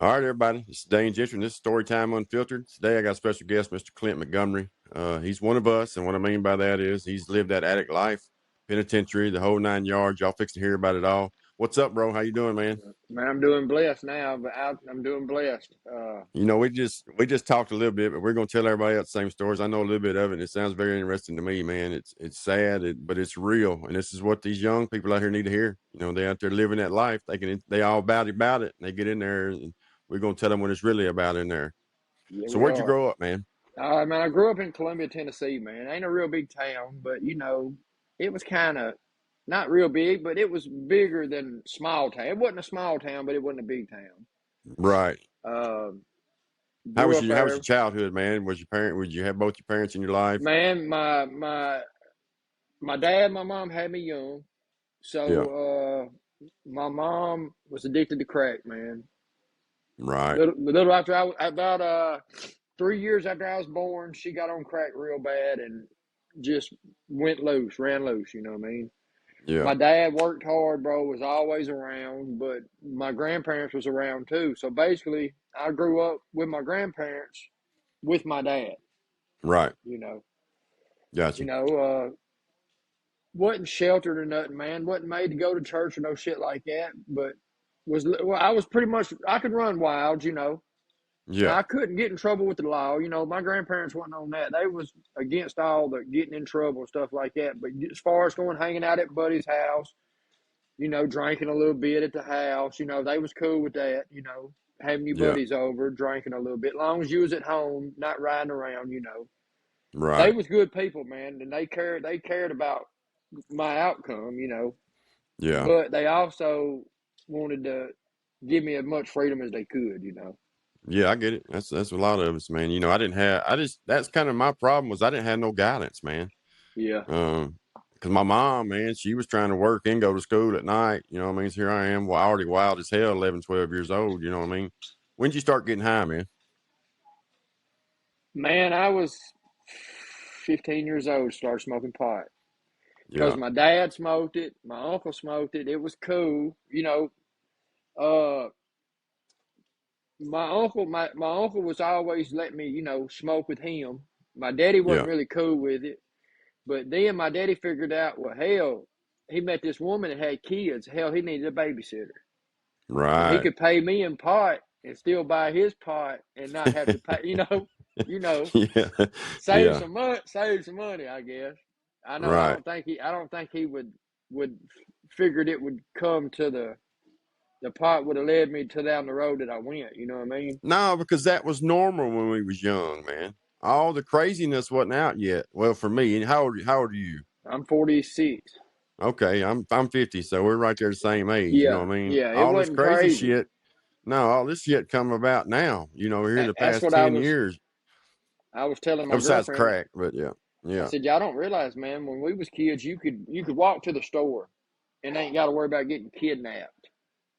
All right, everybody. This is Dane Gentry, and this is Storytime Unfiltered. Today, I got a special guest, Mr. Clint Montgomery. He's one of us, and what I mean by that is he's lived that addict life, penitentiary, the whole 9 yards. Y'all fix to hear about it all. What's up, bro? How you doing, man? Man, I'm doing blessed now, but I'm doing blessed. You know, we just talked a little bit, but we're gonna tell everybody else the same stories. I know a little bit of it. And it sounds very interesting to me, man. It's sad, but it's real, and this is what these young people out here need to hear. You know, they out there living that life. They all about it, and they get in there, and we're gonna tell them what it's really about in there. Yeah, So we where'd you are. grow up, man? Man, I grew up in Columbia, Tennessee. Man, ain't a real big town, but it was kind of not real big, but it was bigger than small town. It wasn't a small town, but it wasn't a big town. Right. Uh, How Grew was up your How was there. your childhood, man? Would you have both your parents in your life? Man, my dad, and my mom had me young, Yeah. so my mom was addicted to crack. Man, Right. little after about 3 years after I was born, she got on crack real bad and just ran loose. You know what I mean? Yeah. My dad worked hard, bro, was always around, but my grandparents was around too. So basically, I grew up with my grandparents with my dad. Right. You know, you Gotcha. know, wasn't sheltered or nothing, man. Wasn't made to go to church or no shit like that. But I was pretty much I could run wild. Yeah. I couldn't get in trouble with the law. My grandparents wasn't on that. They was against all the getting in trouble and stuff like that. But as far as going hanging out at buddy's house, drinking a little bit at the house, they was cool with that. Having your Yeah. buddies over, drinking a little bit, as long as you was at home, not riding around. They Right. was good people, man, and they cared about my outcome. Yeah. But they also wanted to give me as much freedom as they could. Yeah. I get it. That's a lot of us, man. You know, that's kind of my problem was I didn't have no guidance, man. Yeah. Because my mom, man, she was trying to work and go to school at night. You know what I mean? So here I am, well, already wild as hell, 11, 12 years old. You know what I mean? When did you start getting high, man? Man, I was 15 years old, started smoking pot because Yeah. my dad smoked it, my uncle smoked it. It was cool. Uh, my uncle was always letting me, smoke with him. My daddy wasn't Yeah. really cool with it, but then my daddy figured out, well, hell, he met this woman that had kids. Hell, he needed a babysitter, and he Right. could pay me in pot and still buy his pot and not have to pay. You know, Yeah. save Yeah. some money. Save some money, I guess. I know. I Right. don't think he. I don't think he would figured it would come to the pot would have led me to down the road that I went. You know what I mean? No, because that was normal when we was young, man. All the craziness wasn't out yet. Well, for me, and how old are you? I'm 46. Okay, I'm 50, so we're right there the same age. You know Yeah, what I mean? yeah. It All this wasn't crazy crazy. shit. No, all this shit come about now. You know, here the That's past what I 10 was. years. I was telling my Besides girlfriend. crack, but yeah, I yeah. said, y'all don't realize, man. When we was kids, you could walk to the store and ain't got to worry about getting kidnapped.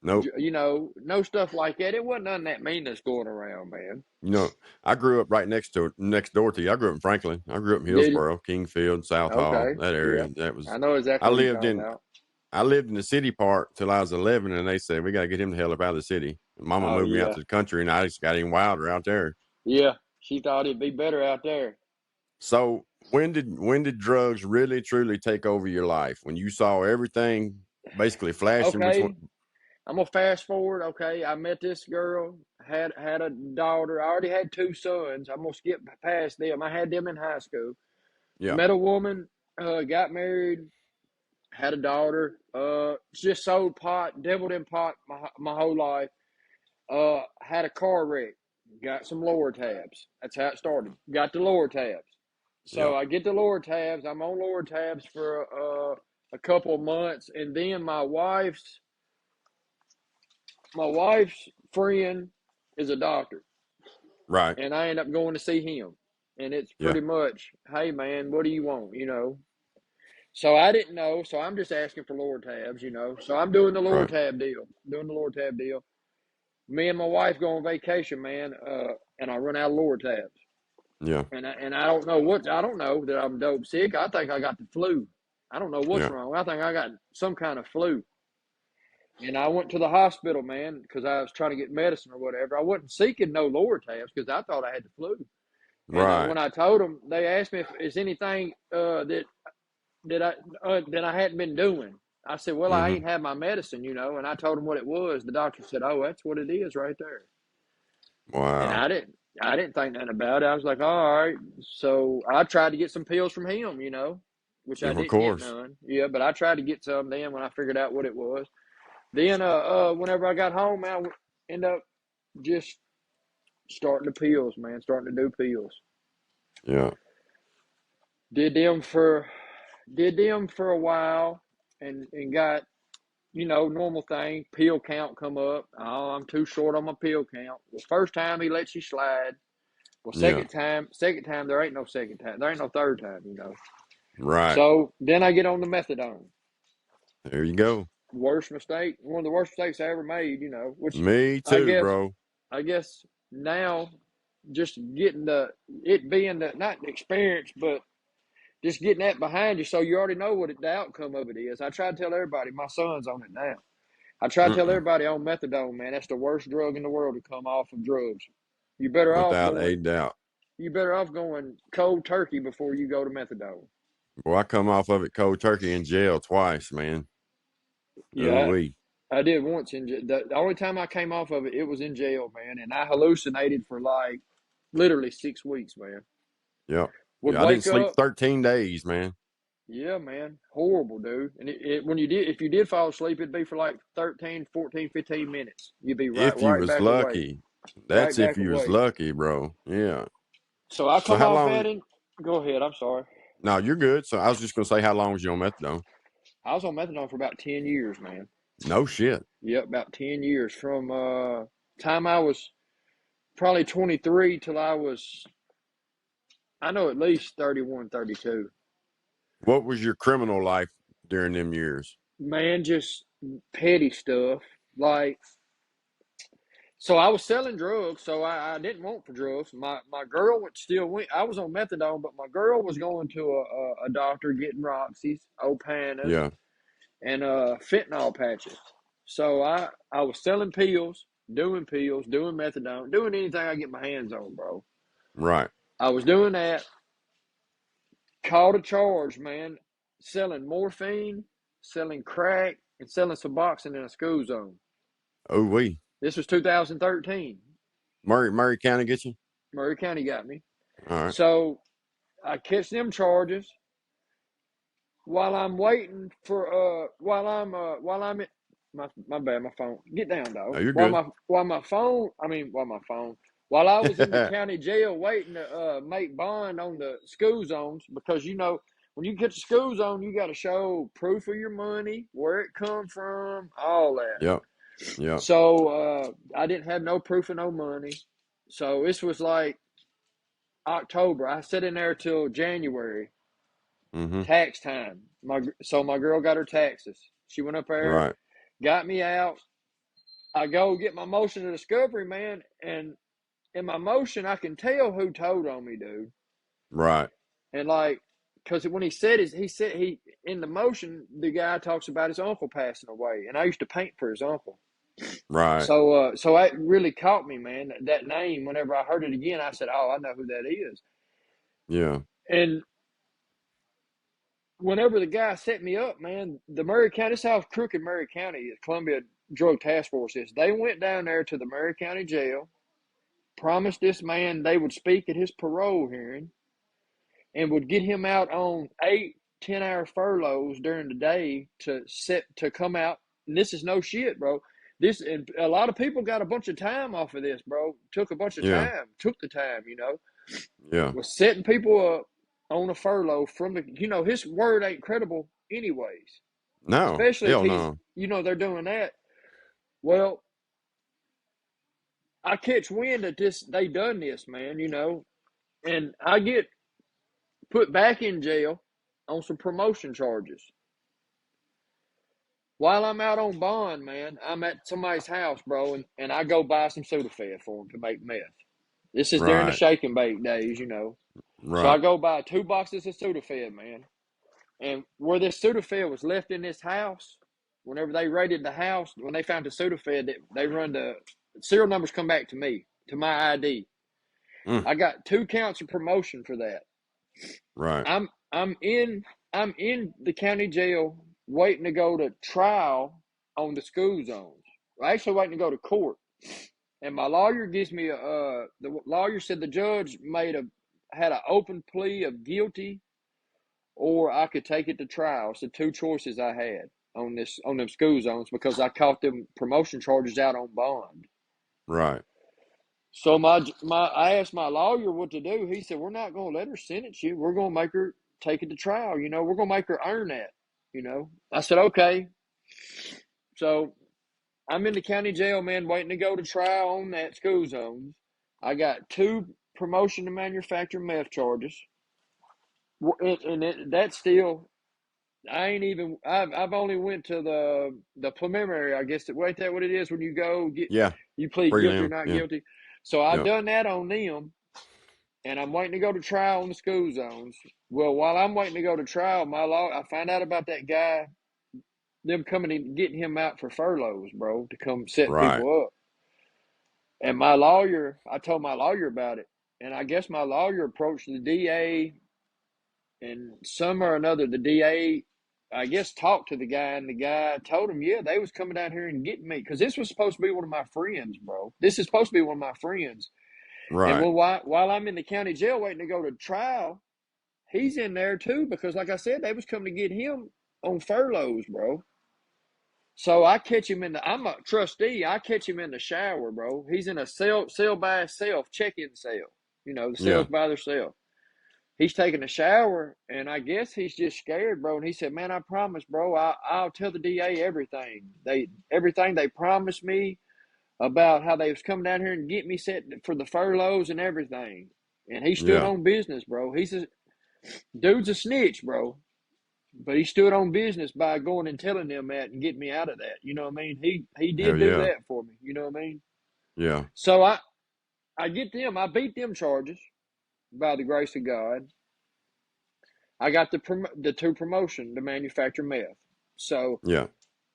Nope. No stuff like that. It wasn't none of that meanness going around, man. You know, I grew up right next door to you. I grew up in Franklin. I grew up in Did you? Hillsboro, Kingfield, South Hall, Okay. that Yeah. area. I know I exactly what you're lived talking in about. I lived in the city part till I was 11, and they said we got to get him the hell up out of the city. Mama Oh moved me out yeah. to the country, and I just got even wilder out there. Yeah. She thought it'd be better out there. So when did drugs really truly take over your life? When you saw everything basically flashing between? Okay. I'm gonna fast forward. Okay. I met this girl, had a daughter. I already had two sons. I'm gonna skip past them. I had them in high school. Yeah, Met a woman, got married, had a daughter. Just sold pot, dabbled in pot my whole life. Had a car wreck, got some lower tabs. That's how it started. Got the lower tabs. yeah, So I get the lower tabs. I'm on lower tabs for a couple of months, and then my wife's friend is a doctor, right, and I end up going to see him, and it's yeah, pretty much, hey man, what do you want? So I didn't know, so I'm just asking for lower tabs. So I'm doing the lower right, tab deal, Me and my wife go on vacation, man, and I run out of lower tabs. yeah, And I don't know that I'm dope sick. I think I got the flu. I don't know what's yeah, wrong. I think I got some kind of flu. And I went to the hospital, man, because I was trying to get medicine or whatever. I wasn't seeking no lower tabs because I thought I had the flu. And Right. when I told them, they asked me if is anything that I hadn't been doing. I said, well, I Mm-hmm. ain't had my medicine, and I told them what it was. The doctor said, oh, that's what it is right there. And Wow. I didn't think nothing about it. I was like, all right. So I tried to get some pills from him, which I Of didn't get course. none. Yeah, but I tried to get some then when I figured out what it was. Then, whenever I got home, I ended up just starting the pills, man, starting to do pills. Yeah. Did them for a while and got, normal thing, pill count come up. Oh, I'm too short on my pill count. The first time he lets you slide. Well, Yeah. second time, there ain't no second time. There ain't no third time. Right. So then I get on the methadone. There you go. Worst mistake, one of the worst mistakes I ever made, which Me I too, guess, bro. I guess now just getting it being the, not the experience, but just getting that behind you so you already know what the outcome of it is. I try to tell everybody, my son's on it now. I try to tell Mm-mm. everybody on methadone, man, that's the worst drug in the world to come off of drugs. You better off Without a going doubt. cold turkey before you go to methadone. Boy, I come off of it cold turkey in jail twice, man. Ooh Yeah, wee. I did once in the only time I came off of it, it was in jail, man, and I hallucinated for like literally 6 weeks, man. Yep. Would Yeah, I didn't wake sleep up, 13 days, man. yeah, man, horrible, dude. And if you did fall asleep, it'd be for like 13, 14, 15 minutes. You'd be right If you right was back awake, lucky. right That's if back you was awake. lucky, bro. Yeah. So I So come how off that long? and go ahead. I'm sorry. No, you're good. So I was just gonna say, how long was you on methadone? I was on methadone for about 10 years, man. No shit. Yep, about 10 years from time I was probably 23 till I was, I know, at least 31, 32. What was your criminal life during them years? Man, just petty stuff. Like, so I was selling drugs, so I didn't want for drugs. My girl went. I was on methadone, but my girl was going to a doctor getting Roxy's, Opanas, Yeah. and fentanyl patches. So I was selling pills, doing methadone, doing anything I get my hands on, bro. Right. I was doing that. Caught a charge, man, selling morphine, selling crack, and selling Suboxone in a school zone. Oh wee. This was 2013. Murray County get you? Murray County got me. All right. So I catch them charges while I'm waiting for while I'm in my bad, my phone. Get down, Oh, dog. you're good. While I was in the county jail waiting to make bond on the school zones, because when you catch a school zone, you got to show proof of your money, where it come from, all that. Yep. Yep. So I didn't have no proof of no money. So this was like October. I sat in there till January, Mm-hmm. tax time. My girl got her taxes. She went up there, Right. got me out. I go get my motion of discovery, man, and in my motion, I can tell who told on me, dude. Right. And like, because when he in the motion, the guy talks about his uncle passing away, and I used to paint for his uncle. Right. So that really caught me, man. That name, whenever I heard it again, I said, "Oh, I know who that is." Yeah. And whenever the guy set me up, man, the Murray County, this is how crooked Murray County, Columbia Drug Task Force is. They went down there to the Murray County Jail, promised this man they would speak at his parole hearing, and would get him out on 8-10 hour furloughs during the day to come out. And this is no shit, bro. This, and a lot of people got a bunch of time off of this, bro. Took a bunch of Yeah. time. Took the time, Yeah. was setting people up on a furlough from his word ain't credible anyways. No. Especially if Hell he's, no. they're doing that. Well, I catch wind that they done this, man, and I get put back in jail on some promotion charges. While I'm out on bond, man, I'm at somebody's house, bro, and I go buy some Sudafed for them to make meth. This is during the Right. shake and bake days, So I Right. go buy 2 boxes of Sudafed, man. And where this Sudafed was left in this house, whenever they raided the house, when they found the Sudafed, they run the serial numbers come back to me, to my ID. Mm, I got 2 counts of promotion for that. right. I'm in the county jail waiting to go to trial on the school zones. Actually waiting to go to court. And my lawyer gives me the lawyer said the judge had an open plea of guilty, or I could take it to trial. It's the 2 choices I had on them school zones because I caught them promotion charges out on bond. Right. So I asked my lawyer what to do. He said, "We're not going to let her sentence you. We're going to make her take it to trial. You know, we're going to make her earn that. You know." I said, "Okay." So I'm in the county jail, man, waiting to go to trial on that school zones. I got 2 promotion to manufacture meth charges, and that's still. I ain't even. I've only went to the preliminary. I guess ain't that what it is when you go get Yeah. you plead guilty or Prelim. not Yeah. guilty. So I Yep. done that on them, and I'm waiting to go to trial on the school zones. Well, while I'm waiting to go to trial, I find out about that guy, them coming and getting him out for furloughs, bro, to come set Right. people up. And I told my lawyer about it, and I guess my lawyer approached the DA, and some or another, the DA, I guess, talked to the guy, and the guy told him, yeah, they was coming down here and getting me, because this was supposed to be one of my friends, bro. This is supposed to be one of my friends. And Right. while I'm in the county jail waiting to go to trial, he's in there too, because like I said, they was coming to get him on furloughs, bro. So I catch him I'm a trustee. I catch him in the shower, bro. He's in a cell by himself, check-in cell. You know, the cells Yeah. by themselves. He's taking a shower, and I guess he's just scared, bro. And he said, "Man, I promise, bro, I'll tell the DA everything. Everything they promised me about how they was coming down here and get me set for the furloughs and everything." And he stood Yeah. on business, bro. Dude's a snitch, bro. But he stood on business by going and telling them that and getting me out of that. You know what I mean? He Hell did do yeah. that for me. You know what I mean? Yeah. So I beat them charges by the grace of God. I got the 2 promotion to manufacture meth. So Yeah.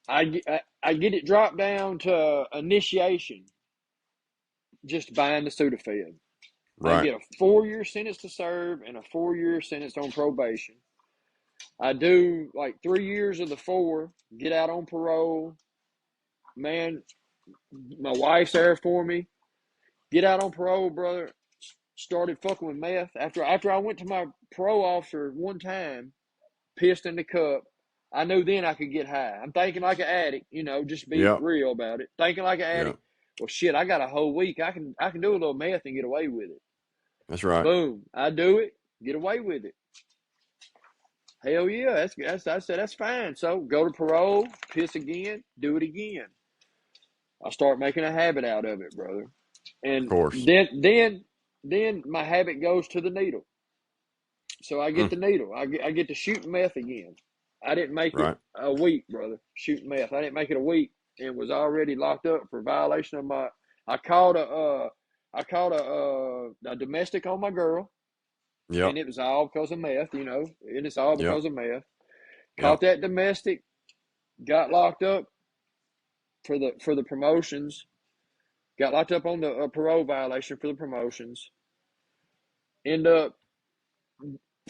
I get it dropped down to initiation, just buying the Sudafed. I Right. get a 4-year sentence to serve and a 4-year sentence on probation. I do like 3 years of the 4, get out on parole. Man, my wife's there for me. Get out on parole, brother. Started fucking with meth. After I went to my parole officer one time, pissed in the cup, I knew then I could get high. I'm thinking like an addict, you know, just be Yep. real about it. Thinking like an Yeah. addict. Well, shit, I got a whole week. I can do a little meth and get away with it. That's right. Boom, I do it, get away with it. Hell yeah, I said that's fine. So go to parole, piss again, do it again. I start making a habit out of it, brother. Of And course. then my habit goes to the needle. So I get Mm, the needle. I get to shooting meth again. I didn't make it right. a week, brother. Shooting meth. I didn't make it a week, and was already locked up for violation of my. I called a domestic on my girl, Yep. and it was all because of meth, you know, and it's all Yep. because of meth. Caught Yep. that domestic, got locked up for the promotions. Got locked up on the parole violation for the promotions. End up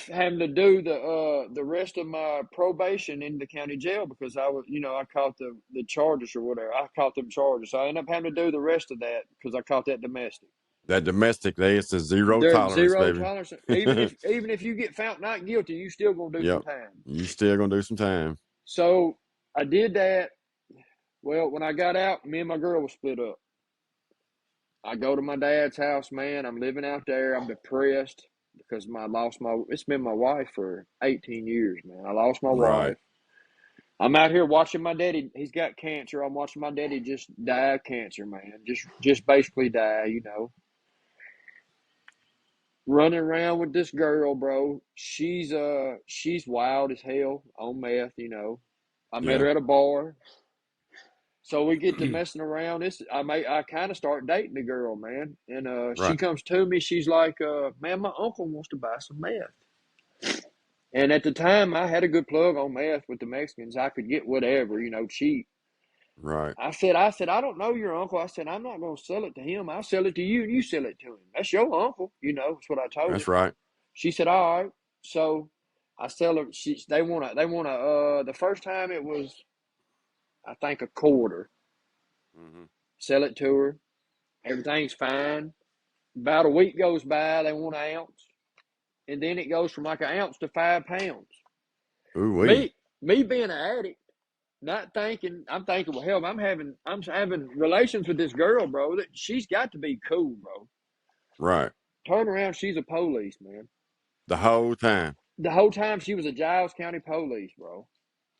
having to do the rest of my probation in the county jail because I was, you know, I caught the charges or whatever. I caught them charges. So I ended up having to do the rest of that because I caught that domestic. That domestic day, it's a zero There's tolerance, zero baby. tolerance. Even if you get found not guilty, you still gonna do some Yep. time. You still gonna do some time. So I did that. Well, when I got out, me and my girl was split up. I go to my dad's house, man. I'm living out there. I'm depressed because it's been my wife for 18 years, man. I lost my Right. wife. I'm out here watching my daddy. He's got cancer. I'm watching my daddy just die of cancer, man. Just basically die, you know. Running around with this girl, bro. She's wild as hell on meth, you know. I met Yeah. her at a bar. So we get to messing around. I kind of start dating the girl, man. And she Right. comes to me. She's like, "Man, my uncle wants to buy some meth." And at the time, I had a good plug on meth with the Mexicans. I could get whatever, cheap. Right. I said, I don't know your uncle. I said, I'm not going to sell it to him. I'll sell it to you, and you sell it to him. That's your uncle, That's what I told her. That's right. She said, all right. So I sell her. They want to. The first time it was, I think, a quarter. Mm-hmm. Sell it to her. Everything's fine. About a week goes by. They want an ounce, and then it goes from like an ounce to 5 pounds. Ooh wee. Me being an addict. I'm thinking, well, hell, I'm having relations with this girl, bro. That she's got to be cool, bro. Right. Turn around, she's a police, man. The whole time. The whole time she was a Giles County police, bro.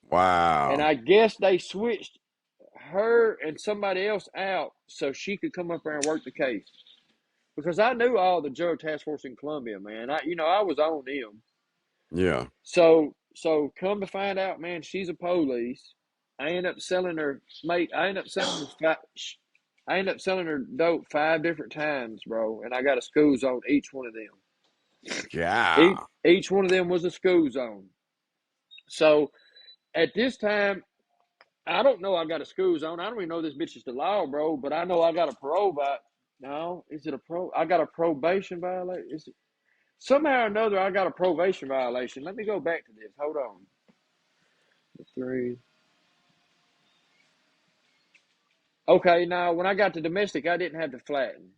And Wow. I guess they switched her and somebody else out so she could come up there and work the case. Because I knew all the drug task force in Columbia, man. I was on them. Yeah. So come to find out, man, she's a police. I end up selling her, mate. I end up selling her dope 5 different times, bro. And I got a school zone each one of them. Yeah. Each one of them was a school zone. So at this time, I don't know I got a school zone. I don't even know this bitch is the law, bro. But I know I got a parole No, is it a pro? I got a probation violation. Is it somehow or another? I got a probation violation. Let me go back to this. Hold on. 3. Okay, now when I got to domestic, I didn't have to flatten.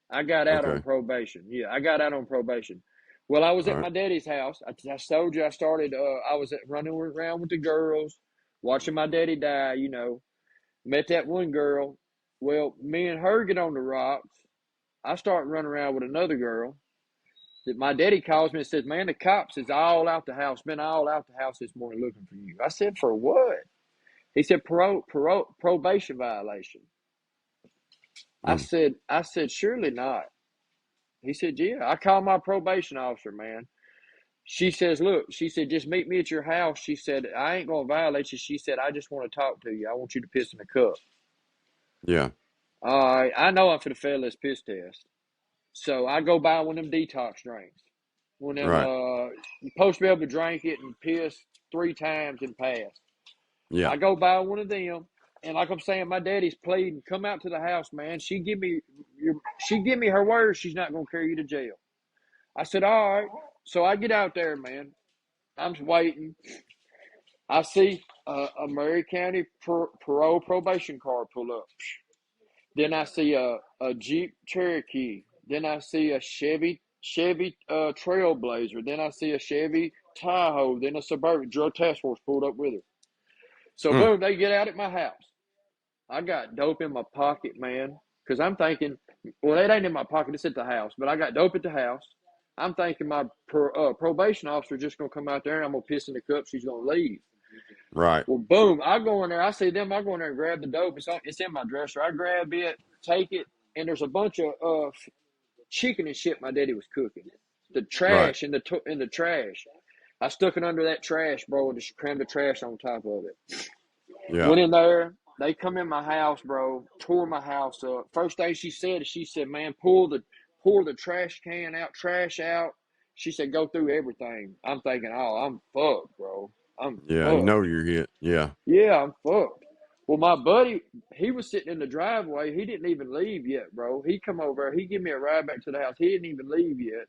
I got out on Okay. probation. Yeah, I got out on probation. Well, I was All at my right. daddy's house. I told you I started. I was running around with the girls, watching my daddy die. Met that one girl. Well, me and her get on the rocks. I start running around with another girl. That my daddy calls me and says, "Man, the cops is all out the house. Been all out the house this morning looking for you." I said, "For what?" He said, "Probation violation." Mm. I said, "Surely not." He said, "Yeah." I called my probation officer, man. She says, "Look," she said, "just meet me at your house." She said, "I ain't going to violate you." She said, "I just want to talk to you. I want you to piss in a cup." Yeah. All right. I know I'm for the fail this piss test. So I go buy one of them detox drinks. One of them, Right. you're supposed to be able to drink it and piss 3 times and pass. Yeah. I go buy one of them. And like I'm saying, my daddy's pleading, come out to the house, man. She give me her word she's not going to carry you to jail. I said, all right. So I get out there, man. I'm waiting. I see a Murray County parole probation car pull up. Then I see a Jeep Cherokee. Then I see a Chevy Trailblazer. Then I see a Chevy Tahoe. Then a Suburban. Drug Task Force pulled up with her. So Mm. boom, they get out at my house. I got dope in my pocket, man. Because I'm thinking, well, it ain't in my pocket. It's at the house. But I got dope at the house. I'm thinking my probation officer just going to come out there and I'm going to piss in the cup. She's going to leave. Right. Well, boom, I go in there. I see them. I go in there and grab the dope. It's in my dresser. I grab it, take it, and there's a bunch of chicken and shit my daddy was cooking. The Right. trash in the trash. I stuck it under that trash, bro, and just crammed the trash on top of it. Yeah. Went in there. They come in my house, bro. Tore my house up. First thing she said, "Man, pour the trash can out, trash out." She said, "Go through everything." I'm thinking, "Oh, I'm fucked, bro. I'm Yeah. You fucked." know you're hit. Yeah. Yeah, I'm fucked. Well, my buddy, he was sitting in the driveway. He didn't even leave yet, bro. He come over. He give me a ride back to the house. He didn't even leave yet.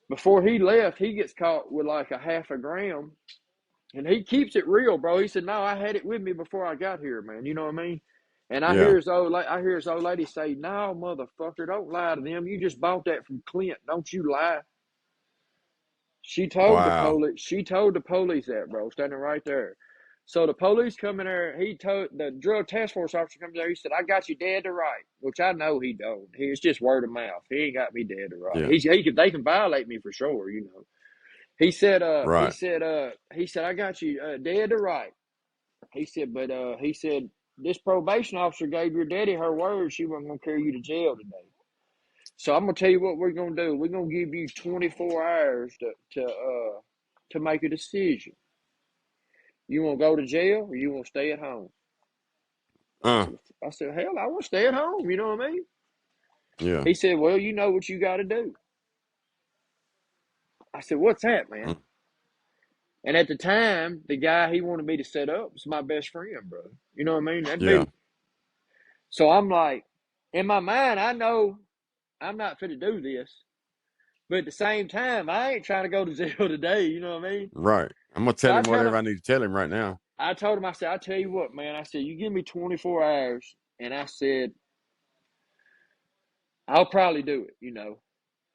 Before he left, he gets caught with like a half a gram, and he keeps it real, bro. He said, "No, I had it with me before I got here, man." You know what I mean? And Yeah. I hear his old lady say, "No, motherfucker, don't lie to them. You just bought that from Clint. Don't you lie." She told the Wow. police. She told the police that, bro, standing right there. So the police come in there. He told the drug task force officer comes there. He said, "I got you dead to right," which I know he don't. It's just word of mouth. He ain't got me dead to right. Yeah. They can violate me for sure. He said, Right. I got you dead to right. He said, but he said this probation officer gave your daddy her word she wasn't gonna carry you to jail today. So I'm gonna tell you what we're gonna do. We're gonna give you 24 hours to make a decision. You want to go to jail or you want to stay at home? Uh. I said, hell, I want to stay at home. You know what I mean? Yeah. He said, well, you know what you got to do. I said, what's that, man? Mm. And at the time, the guy he wanted me to set up was my best friend, bro. You know what I mean? That Yeah. big. So I'm like, in my mind, I know I'm not fit to do this. But at the same time, I ain't trying to go to jail today. You know what I mean? Right. I'm gonna So tell him whatever I need to tell him right now. I told him, I said, I tell you what, man. I said, you give me 24 hours, and I said, I'll probably do it. You know.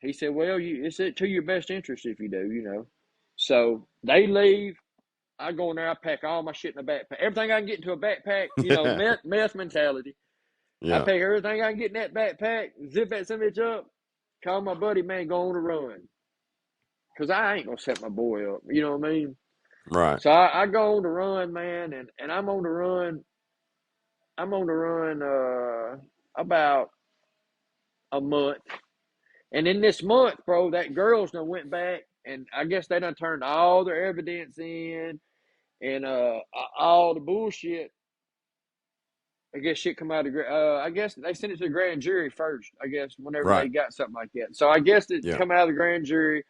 He said, well, it's to your best interest if you do. You know. So they leave. I go in there. I pack all my shit in a backpack. Everything I can get into a backpack. You know, meth mentality. I Yeah. pack everything I can get in that backpack. Zip that some bitch up. Call my buddy, man. Go on a run. Cause I ain't gonna set my boy up. You know what I mean? Right. So I go on the run, man, and I'm on the run. I'm on the run about a month. And in this month, bro, that girls done went back and I guess they done turned all their evidence in and all the bullshit. I guess shit come out of I guess they sent it to the grand jury first, I guess, whenever they Right. got something like that. So I guess it Yeah. come out of the grand jury.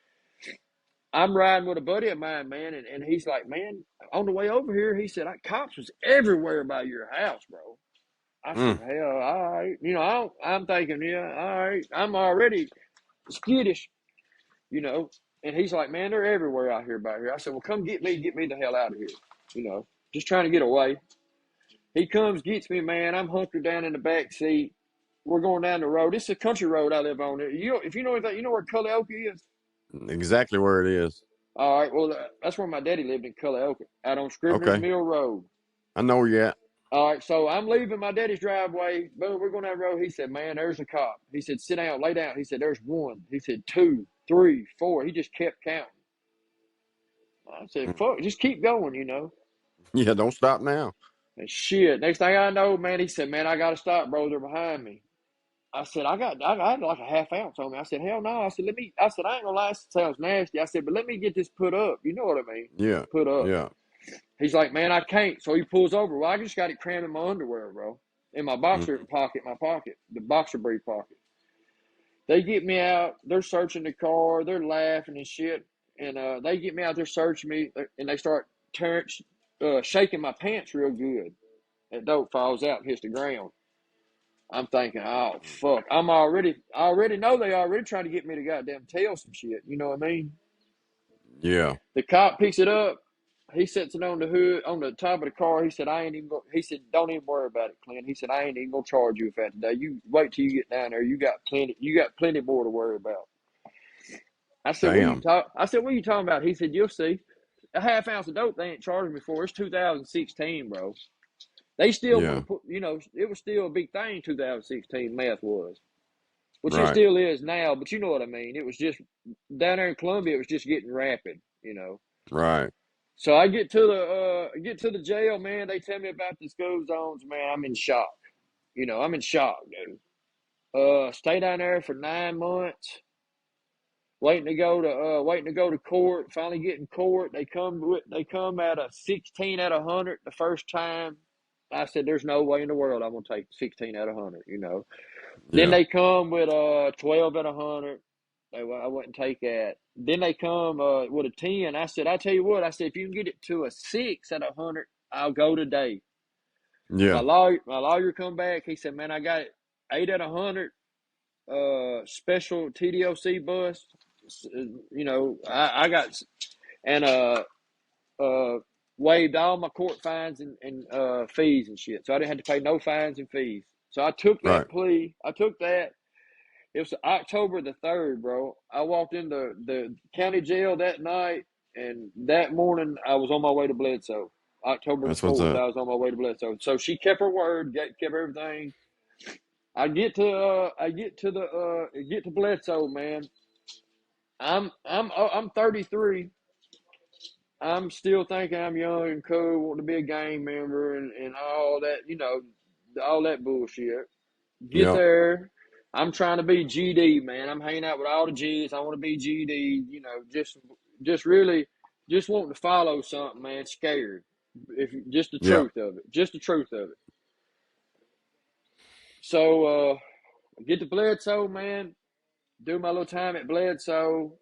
I'm riding with a buddy of mine, man, and he's like, man, on the way over here, he said, cops was everywhere by your house, bro. I said, Mm. hell, all right. You know, I'm thinking, yeah, all right. I'm already skittish, you know. And he's like, man, they're everywhere out here by here. I said, well, come get me the hell out of here, you know, just trying to get away. He comes, gets me, man. I'm hunkered down in the back seat. We're going down the road. It's a country road I live on. If you know anything, you know where Culleoka is? Exactly where it is. All right, well, that's where my daddy lived in Culleoka, out on Scribner's Okay. Mill Road. I know where you're at. All right, so I'm leaving my daddy's driveway. Boom, we're going down the road. He said, man, there's a cop. He said, sit down, lay down. He said, there's one. He said, two, three, four. He just kept counting. I said, Mm. fuck, just keep going, you know. Yeah, don't stop now. And shit, next thing I know, man, he said, man, I got to stop, bro. They're behind me. I said, I had like a half ounce on me. I said, hell no. I said, I ain't gonna lie, it sounds nasty. I said, but let me get this put up. You know what I mean? Yeah. Put up. Yeah. He's like, man, I can't. So he pulls over. Well, I just got it crammed in my underwear, bro. In my boxer Mm. pocket, the boxer brief pocket. They get me out. They're searching the car. They're laughing and shit. And they get me out. They're searching me. And they start shaking my pants real good. That dope falls out and hits the ground. I'm thinking, oh fuck! I already know they already trying to get me to goddamn tell some shit. You know what I mean? Yeah. The cop picks it up. He sets it on the hood, on the top of the car. He said, I ain't even go, he said, don't even worry about it, Clint. He said, I ain't even gonna charge you for that today. You wait till you get down there. You got plenty more to worry about. I said, Damn. what are you talking about? He said, you'll see. A half ounce of dope they ain't charged me for. It's 2016, bro. They still want Yeah. to put, you know, it was still a big thing. 2016 meth was, which it Right. still is now. But you know what I mean. It was just down there in Columbia. It was just getting rapid, you know. Right. So I get to the jail, man. They tell me about the school zones, man. I'm in shock. You know, I'm in shock, dude. Stay down there for 9 months, waiting to go to court. Finally get in court. They come at a 16 out of 100 the first time. I said, "There's no way in the world I'm gonna take 16 out of 100." You know. Then Yeah. they come with 12 out of 100. I wouldn't take that. Then they come with a 10. I said, I tell you what, I said, if you can get it to a 6 out of 100, I'll go today. Yeah. My lawyer come back. He said, man, I got it 8 out of 100 special TDOC bus. You know, I got, and waived all my court fines and fees and shit. So I didn't have to pay no fines and fees. So I took Right. that plea. I took that. It was October the 3rd, bro. I walked into the county jail that night, and that morning I was on my way to Bledsoe. October the That's what's 4th, up. I was on my way to Bledsoe. So she kept her word, kept everything. Get to Bledsoe, man. I'm 33. I'm still thinking I'm young and cool, want to be a gang member and all that, you know, all that bullshit. Get Yep. there. I'm trying to be GD, man. I'm hanging out with all the G's. I want to be GD, you know, just really just wanting to follow something, man. Scared. If just the Yep. truth of it. Just the truth of it. So get to Bledsoe, man. Do my little time at Bledsoe.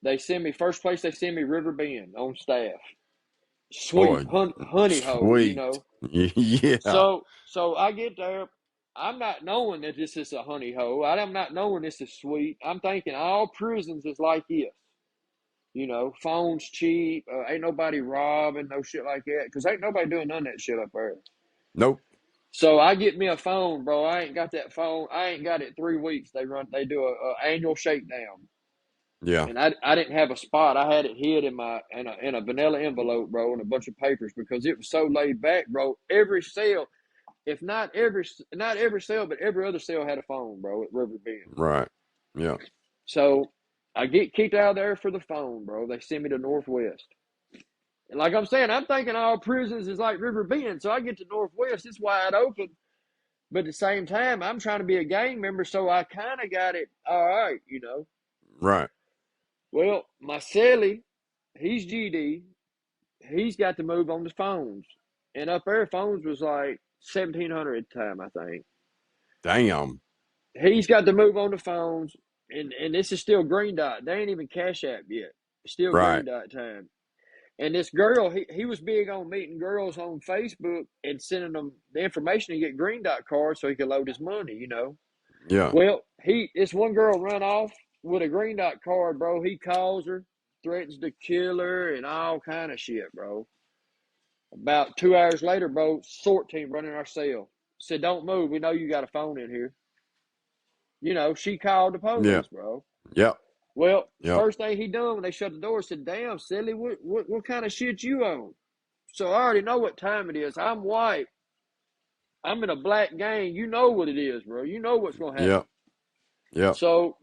They send me first place. They send me River Bend on staff. Sweet Boy, honey hole, you sweet. know. Yeah. So I get there. I'm not knowing that this is a honey hole. I'm not knowing this is sweet. I'm thinking all prisons is like this. You know, phones cheap. Ain't nobody robbing, no shit like that. Because ain't nobody doing none of that shit up there. Nope. So I get me a phone, bro. I ain't got that phone. I ain't got it 3 weeks. They do a annual shakedown. Yeah. And I didn't have a spot. I had it hid in a vanilla envelope, bro, and a bunch of papers because it was so laid back, bro. Every cell, if not every cell, but every other cell had a phone, bro, at River Bend. Right. Yeah. So I get kicked out of there for the phone, bro. They send me to Northwest. And like I'm saying, I'm thinking all prisons is like River Bend. So I get to Northwest, it's wide open. But at the same time, I'm trying to be a gang member, so I kind of got it all right, you know. Right. Well, my celly, he's GD. He's got to move on the phones. And up there, phones was like 1,700 at the time, I think. Damn. He's got to move on the phones. And this is still Green Dot. They ain't even Cash App yet. Still Right. Green Dot time. And this girl, he was big on meeting girls on Facebook and sending them the information to get Green Dot cards so he could load his money, you know. Yeah. Well, this one girl run off with a Green Dot card, bro. He calls her, threatens to kill her, and all kind of shit, bro. About 2 hours later, bro, SORT team running our cell. Said, don't move. We know you got a phone in here. You know, she called the Yeah. police, bro. Yep. Well, Yep. first thing he done when they shut the door, said, damn, silly, what kind of shit you on? So I already know what time it is. I'm white. I'm in a black gang. You know what it is, bro. You know what's going to happen. Yep. Yep. So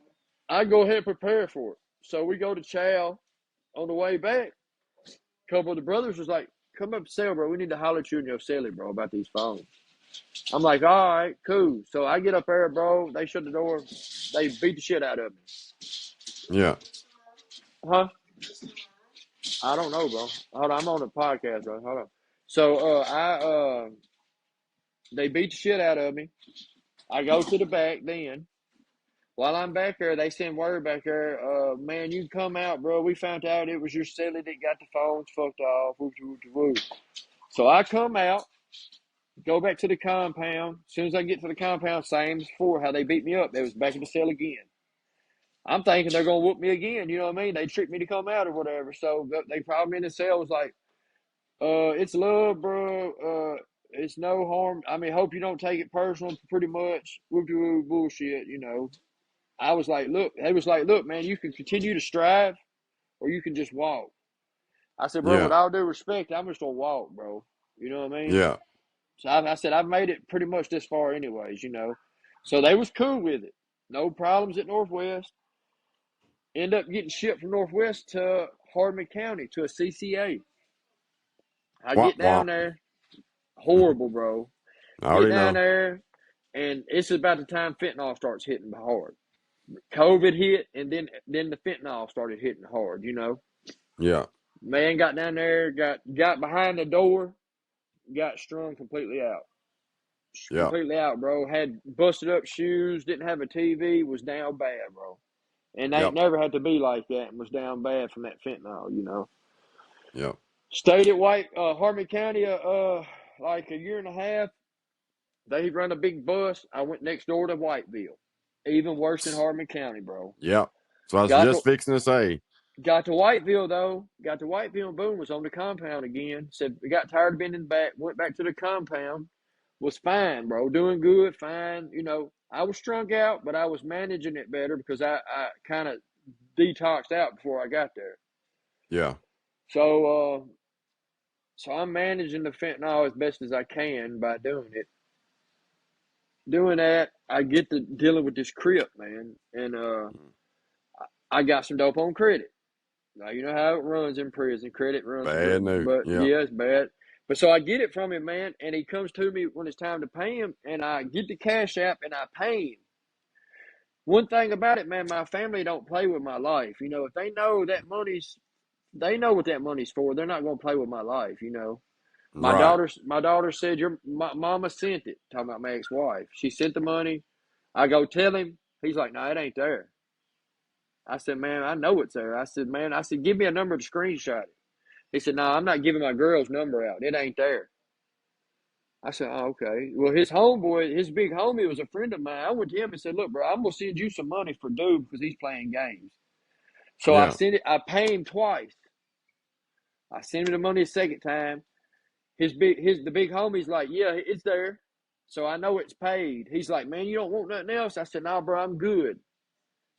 I go ahead and prepare for it. So we go to chow. On the way back, a couple of the brothers was like, come up to cell, bro. We need to holler at you in your celly, bro, about these phones. I'm like, all right, cool. So I get up there, bro. They shut the door. They beat the shit out of me. Yeah. Huh? I don't know, bro. Hold on, I'm on a podcast, bro. Hold on. So they beat the shit out of me. I go to the back then. While I'm back there, they send word back there, man, you come out, bro. We found out it was your celly that got the phones fucked off. Woo, woo, woo. So I come out, go back to the compound. As soon as I get to the compound, same as before, how they beat me up. They was back in the cell again. I'm thinking they're going to whoop me again. You know what I mean? They tricked me to come out or whatever. So they probably in the cell was like, it's love, bro. It's no harm. I mean, hope you don't take it personal, pretty much. Whoop-de-woo bullshit, you know. I was like, look, they was like, look, man, you can continue to strive or you can just walk. I said, bro, with Yeah. all due respect, I'm just going to walk, bro. You know what I mean? Yeah. So I said, I've made it pretty much this far anyways, you know. So they was cool with it. No problems at Northwest. End up getting shipped from Northwest to Hardman County to a CCA. I Womp get down womp. there. Horrible, bro. I Get already down know. there, and it's about the time fentanyl starts hitting hard. COVID hit, and then the fentanyl started hitting hard, you know. Yeah. Man got down there, got behind the door, got strung completely out. Yeah. Completely out, bro. Had busted up shoes, didn't have a TV, was down bad, bro. And they ain't Yep. never had to be like that and was down bad from that fentanyl, you know. Yep. Stayed at Harmon County like a year and a half. They run a big bus. I went next door to Whiteville. Even worse than Harmon County, bro. Yep. So I was Got just to fixing to say. got to Whiteville though. Got to Whiteville and boom, was on the compound again. Said we got tired of being in the back. Went back to the compound. Was fine, bro. Doing good, fine. You know, I was strung out, but I was managing it better because I kind of detoxed out before I got there. Yeah. So so I'm managing the fentanyl as best as I can by doing it. Doing that, I get to dealing with this Crip, man, and I got some dope on credit. Now you know how it runs in prison. Credit runs Bad smooth, news. but Yeah. yeah, it's bad. But so I get it from him, man, and he comes to me when it's time to pay him, and I get the cash app and I pay him. One thing about it, man, my family don't play with my life. You know, if they know that they know what that money's for. They're not going to play with my life. You know, Right. my daughter said my mama sent it. Talking about my ex-wife, she sent the money. I go tell him. He's like, no, it ain't there. I said, man, I know it's there. I said, man, give me a number to screenshot it. He said, no, I'm not giving my girl's number out. It ain't there. I said, oh, okay. Well, his homeboy, his big homie was a friend of mine. I went to him and said, look, bro, I'm going to send you some money for dude because he's playing games. So I Yeah. sent it. I pay him twice. I sent him the money a second time. The big homie's like, yeah, it's there. So I know it's paid. He's like, man, you don't want nothing else? I said, nah, bro, I'm good.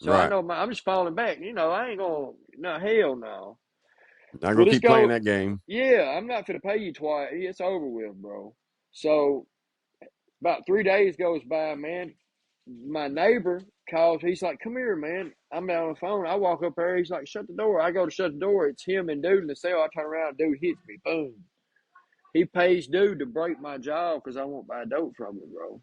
So I Right. know I'm just falling back. I ain't going to, no, hell no. Not Well, gonna this keep playing go, that game. yeah, I'm not going to pay you twice. It's over with, bro. So about 3 days goes by, man. My neighbor calls. He's like, come here, man. I'm out on the phone. I walk up there. He's like, shut the door. I go to shut the door. It's him and dude in the cell. I turn around. Dude hits me. Boom. He pays dude to break my jaw because I won't buy dope from him, bro.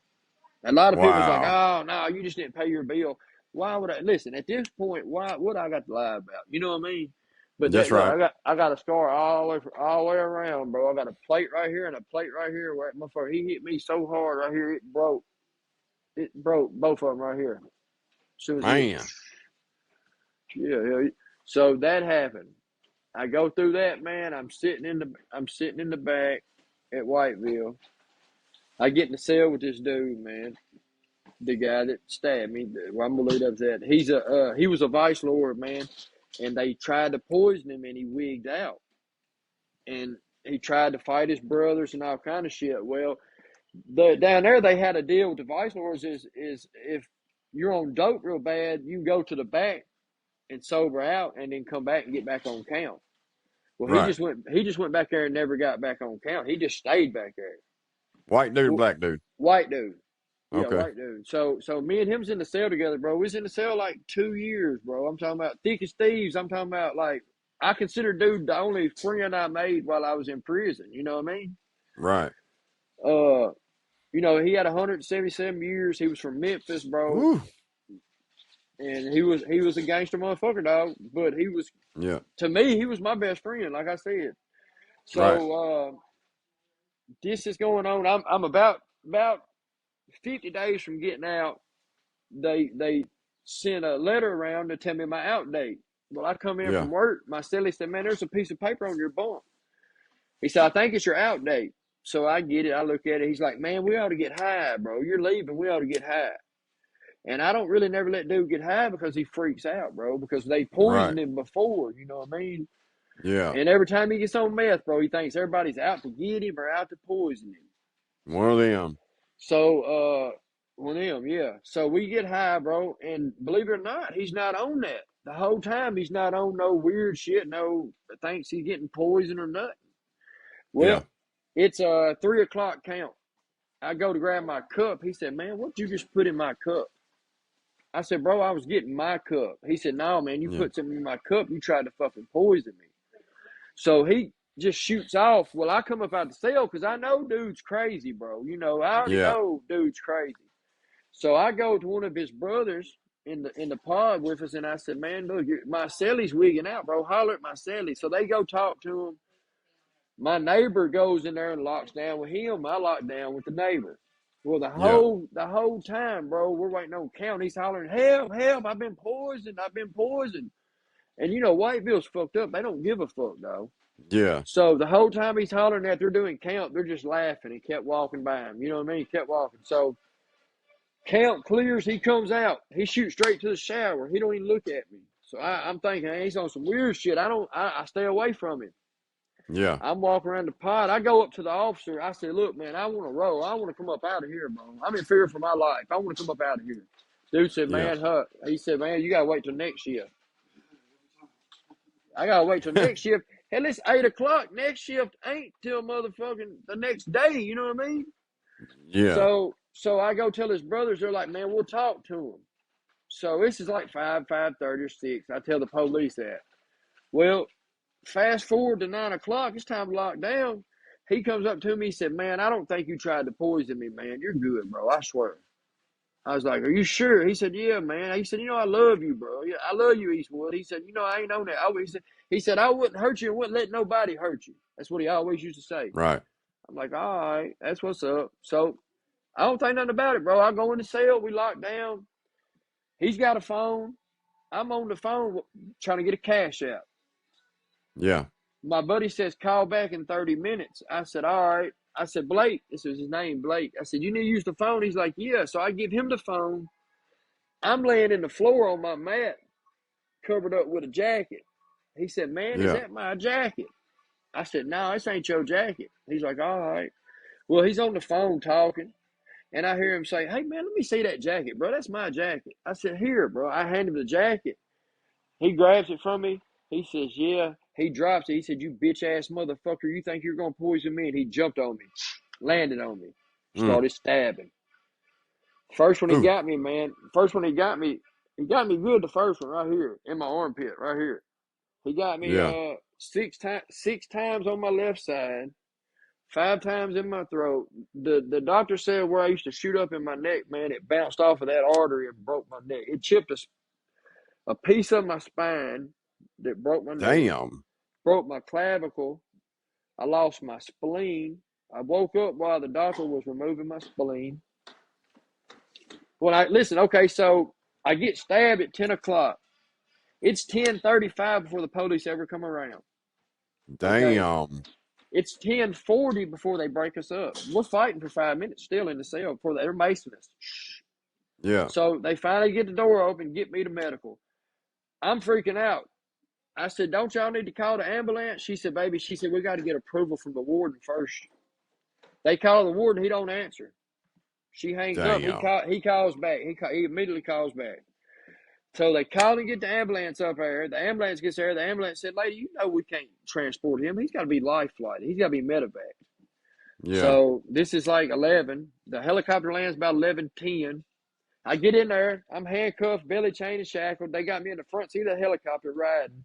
A lot of people's like, Wow. oh, no, you just didn't pay your bill. Why would I? Listen, at this point, why would I got to lie about? You know what I mean? But That's that, look, right. I got a scar all the way around, bro. I got a plate right here and a plate right here. Where motherfucker, he hit me so hard right here, it broke. It broke both of them right here. As soon as he hit me. Man. Yeah. So that happened. I go through that, man. I'm sitting in the back at Whiteville. I get in the cell with this dude, man. The guy that stabbed me. Well, I'm gonna leave up that. He was a vice lord, man, and they tried to poison him, and he wigged out, and he tried to fight his brothers and all kind of shit. Well, down there they had a deal with the vice lords is if you're on dope real bad, you can go to the back and sober out, and then come back and get back on count. Well, he Right. just went back there and never got back on count. He just stayed back there. White dude, Well, black dude. white dude. Yeah, Okay. white dude. So me and him was in the cell together, bro. We was in the cell like 2 years, bro. I'm talking about thick as thieves. I'm talking about like I consider dude the only friend I made while I was in prison. You know what I mean? Right. Uh, he had 177 years. He was from Memphis, bro, Woo. and he was a gangster motherfucker, dog. But Yeah. to me, he was my best friend, like I said. Right. So this is going on. I'm about 50 days from getting out. They sent a letter around to tell me my out date. Well, I come in Yeah. from work. My celly said, man, there's a piece of paper on your bunk. He said, I think it's your out date. So I get it. I look at it. He's like, man, we ought to get high, bro. You're leaving. We ought to get high. And I don't really never let dude get high because he freaks out, bro, because they Right. poisoned him before. You know what I mean? Yeah. And every time he gets on meth, bro, he thinks everybody's out to get him or out to poison him. One of them. So, with him, yeah. So we get high, bro, and believe it or not, he's not on that. The whole time he's not on no weird shit, no thinks he's getting poisoned or nothing. Well, Yeah. it's a 3 o'clock count. I go to grab my cup. He said, man, what'd you just put in my cup? I said, bro, I was getting my cup. He said, no, man, you Yeah. put something in my cup. You tried to fucking poison me. So he just shoots off. Well, I come up out the cell because I know dude's crazy, bro. I already Yeah. know dude's crazy. So I go to one of his brothers in the pod with us, and I said, man, look, my celly's wigging out, bro. Holler at my celly. So they go talk to him. My neighbor goes in there and locks down with him. I lock down with the neighbor. Well, the Yeah. whole time, bro, we're waiting on count. He's hollering, help, help, I've been poisoned. And Whiteville's fucked up. They don't give a fuck, though. Yeah. So the whole time he's hollering that they're doing count, they're just laughing. He kept walking by him. You know what I mean? He kept walking. So count clears, he comes out. He shoots straight to the shower. He don't even look at me. So I'm thinking, hey, he's on some weird shit. I stay away from him. Yeah. I'm walking around the pod. I go up to the officer. I say, look, man, I want to roll. I want to come up out of here, bro. I'm in fear for my life. I want to come up out of here. Dude said, Yeah. he said, man, you got to wait till next shift. I got to wait till next shift. Hell, it's 8 o'clock. Next shift ain't till motherfucking the next day. You know what I mean? Yeah. So I go tell his brothers. They're like, man, we'll talk to him. So this is like 5:30 or 6. I tell the police that. Well, fast forward to 9 o'clock. It's time to lock down. He comes up to me. He said, man, I don't think you tried to poison me, man. You're good, bro. I swear. I was like, are you sure? He said, yeah, man. He said, I love you, bro. Yeah, I love you, Eastwood. He said, I ain't on that. He said, I wouldn't hurt you and wouldn't let nobody hurt you. That's what he always used to say. Right. I'm like, all right, that's what's up. So I don't think nothing about it, bro. I go in the cell. We lock down. He's got a phone. I'm on the phone trying to get a cash out. Yeah. My buddy says, call back in 30 minutes. I said, all right. I said, Blake, this was his name, Blake. I said, you need to use the phone? He's like, yeah. So I give him the phone. I'm laying in the floor on my mat, covered up with a jacket. He said, man, is Yeah. that my jacket? I said, no, this ain't your jacket. He's like, all right. Well, he's on the phone talking, and I hear him say, hey, man, let me see that jacket, bro. That's my jacket. I said, here, bro. I hand him the jacket. He grabs it from me. He says, yeah. He drops it. He said, you bitch-ass motherfucker, you think you're going to poison me? And he jumped on me, landed on me, Mm. started stabbing. First one he Ooh. got me, man. First one he got me good the first one right here in my armpit, right here. He got me Yeah. six times on my left side, 5 times in my throat. The doctor said where I used to shoot up in my neck, man, it bounced off of that artery and broke my neck. It chipped a piece of my spine that broke my neck, Damn. broke my clavicle. I lost my spleen. I woke up while the doctor was removing my spleen. Okay, so I get stabbed at 10 o'clock. It's 10:35 before the police ever come around. Okay. Damn. It's 10:40 before they break us up. We're fighting for 5 minutes still in the cell before they're macing us. Yeah. So they finally get the door open, get me to medical. I'm freaking out. I said, don't y'all need to call the ambulance? She said, baby, we got to get approval from the warden first. They call the warden, he don't answer. She hangs up, Damn. he calls back. He immediately calls back. So they call and get the ambulance up there. The ambulance gets there. The ambulance said, lady, you know we can't transport him. He's got to be life flight. He's got to be medevac. Yeah. So this is like 11. The helicopter lands about 11:10. I get in there. I'm handcuffed, belly chain and shackled. They got me in the front seat of the helicopter riding.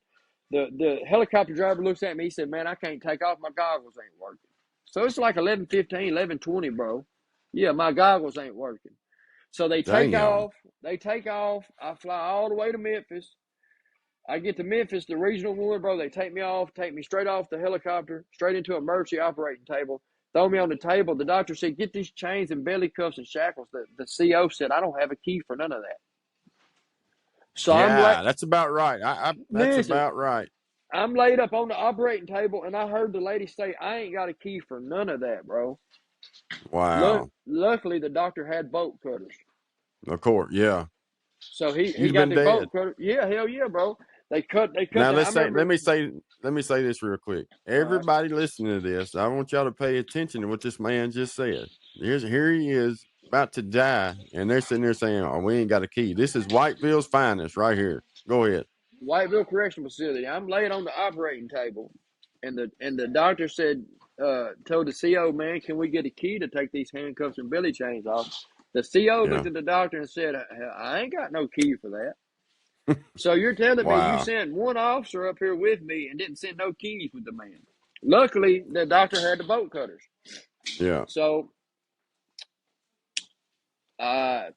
The helicopter driver looks at me. He said, man, I can't take off. My goggles ain't working. So it's like 11:15, 11:20, bro. Yeah, my goggles ain't working. So they take Damn. off. I fly all the way to Memphis. I get to Memphis, the regional one, bro. They take me straight off the helicopter, straight into an emergency operating table, throw me on the table. The doctor said, get these chains and belly cuffs and shackles. The CO said, I don't have a key for none of that. So Yeah, that's about right. That's listen, about right. I'm laid up on the operating table, and I heard the lady say, I ain't got a key for none of that, bro. Wow. Luckily, the doctor had bolt cutters. Of course. Yeah. So he You'd got been the bolt dead. cutter. Yeah, hell yeah, bro. They cut Now the, I let remember. me say this real quick. All right. Everybody listening to this, I want y'all to pay attention to what this man just said. Here he is about to die, and they're sitting there saying, "Oh, we ain't got a key." This is Whiteville's finest right here. Go ahead. Whiteville Correctional Facility. I'm laid on the operating table, and the doctor said, told the CO, man, can we get a key to take these handcuffs and belly chains off? The CO Yeah. looked at the doctor and said, I ain't got no key for that. So you're telling me you Wow. sent one officer up here with me and didn't send no keys with the man? Luckily, the doctor had the bolt cutters. Yeah. So I'm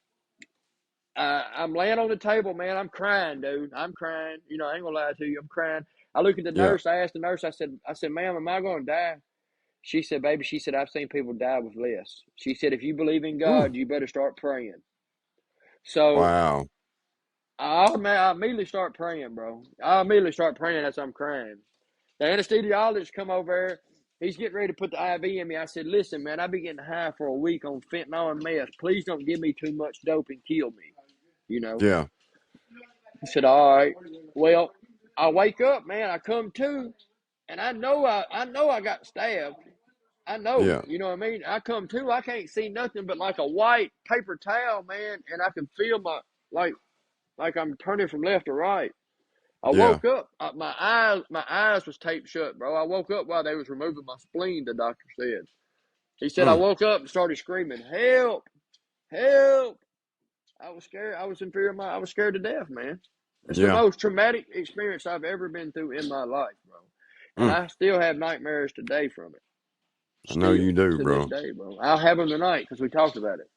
laying on the table, man. I'm crying, dude. I'm crying. You know, I ain't gonna lie to you. I'm crying. I look at the Yeah. nurse. I asked the nurse. I said, ma'am, am I going to die? She said, baby. She said, I've seen people die with less. She said, if you believe in Ooh. God, you better start praying. So Wow. I immediately start praying, bro. I immediately start praying as I'm crying. The anesthesiologist come over there. He's getting ready to put the IV in me. I said, listen, man, I've been getting high for a week on fentanyl and meth. Please don't give me too much dope and kill me. You know. Yeah. He said, all right. Well, I wake up, man. I come to, and I know I got stabbed. I know, Yeah. you know what I mean? I come to, I can't see nothing but like a white paper towel, man, and I can feel like I'm turning from left to right. I Yeah. woke up, my eyes was taped shut, bro. I woke up while they was removing my spleen, the doctor said. He said I Mm. woke up and started screaming, help, help. I was scared. I was in fear of I was scared to death, man. It's the Yeah. most traumatic experience I've ever been through in my life, bro. And Mm. I still have nightmares today from it. I know Still you do, to this bro. day, bro. I'll have them tonight because we talked about it.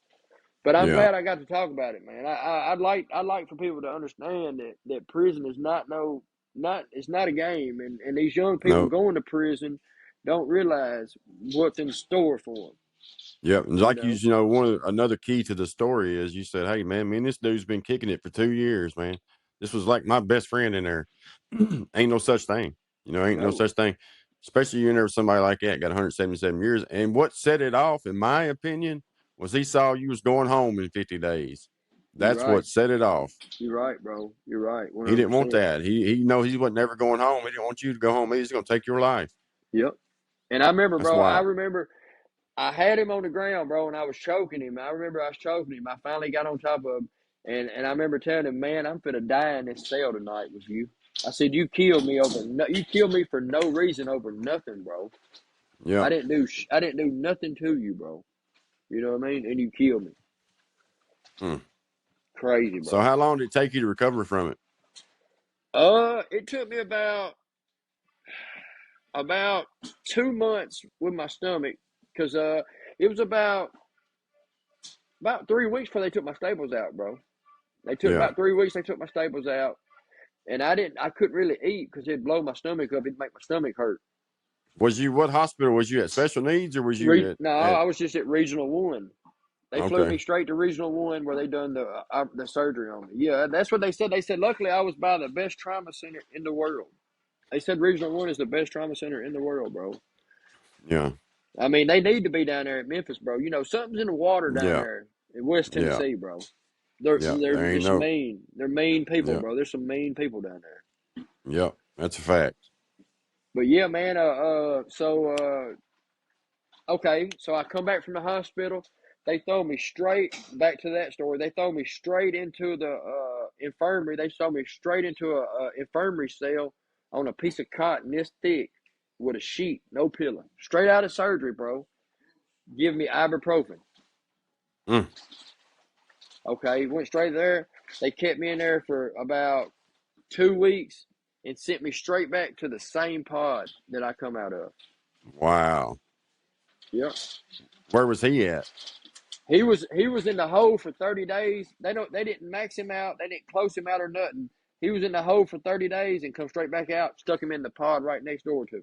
But I'm Yeah. glad I got to talk about it, man. I'd like for people to understand that prison is it's not a game, and these young people No. going to prison don't realize what's in store for them. Yep. And You like know, another key to the story is you said, "Hey, man, me and this dude's been kicking it for 2 years, man. This was like my best friend in there. Ain't no such thing. Ain't no No. such thing. Especially you in there with somebody like that, got 177 years. And what set it off, in my opinion, was he saw you was going home in 50 days. You're That's right. what set it off. You're right, bro. You're right. He didn't want 100%. that. He he wasn't never going home. He didn't want you to go home. He's going to take your life. Yep. And I remember, That's bro, wild. I had him on the ground, bro, and I was choking him. I remember I was choking him. I finally got on top of him, and I remember telling him, man, I'm finna die in this cell tonight with you. I said, you killed me you killed me for no reason over nothing, bro. Yeah. I didn't do nothing to you, bro. You know what I mean? And you killed me. Crazy, bro. So how long did it take you to recover from it? It took me about 2 months with my stomach, because it was about 3 weeks before they took my staples out, bro. They took Yeah. about 3 weeks. They took my staples out, and I couldn't really eat because it'd blow my stomach up. It'd make my stomach hurt. What hospital was you at? Special needs, or was you No, at I was just at Regional 1. They flew me okay. straight to Regional 1 where they done the surgery on me. Yeah, that's what they said. They said, luckily, I was by the best trauma center in the world. They said Regional 1 is the best trauma center in the world, bro. Yeah. I mean, they need to be down there at Memphis, bro. Something's in the water down Yeah. there in West Yeah. Tennessee, bro. They're Yeah. they're There ain't just no mean. They're mean people, yeah. bro. There's some mean people down there. Yep. That's a fact. But yeah, man. Okay. So I come back from the hospital. They throw me straight back to that story. They throw me straight into the infirmary. They throw me straight into a infirmary cell on a piece of cotton this thick with a sheet, no pillow. Straight out of surgery, bro. Give me ibuprofen. Mm. Okay, went straight there. They kept me in there for about 2 weeks and sent me straight back to the same pod that I come out of. Wow. Yep. Where was he at? He was in the hole for 30 days. They didn't max him out. They didn't close him out or nothing. He was in the hole for 30 days and come straight back out. Stuck him in the pod right next door to me.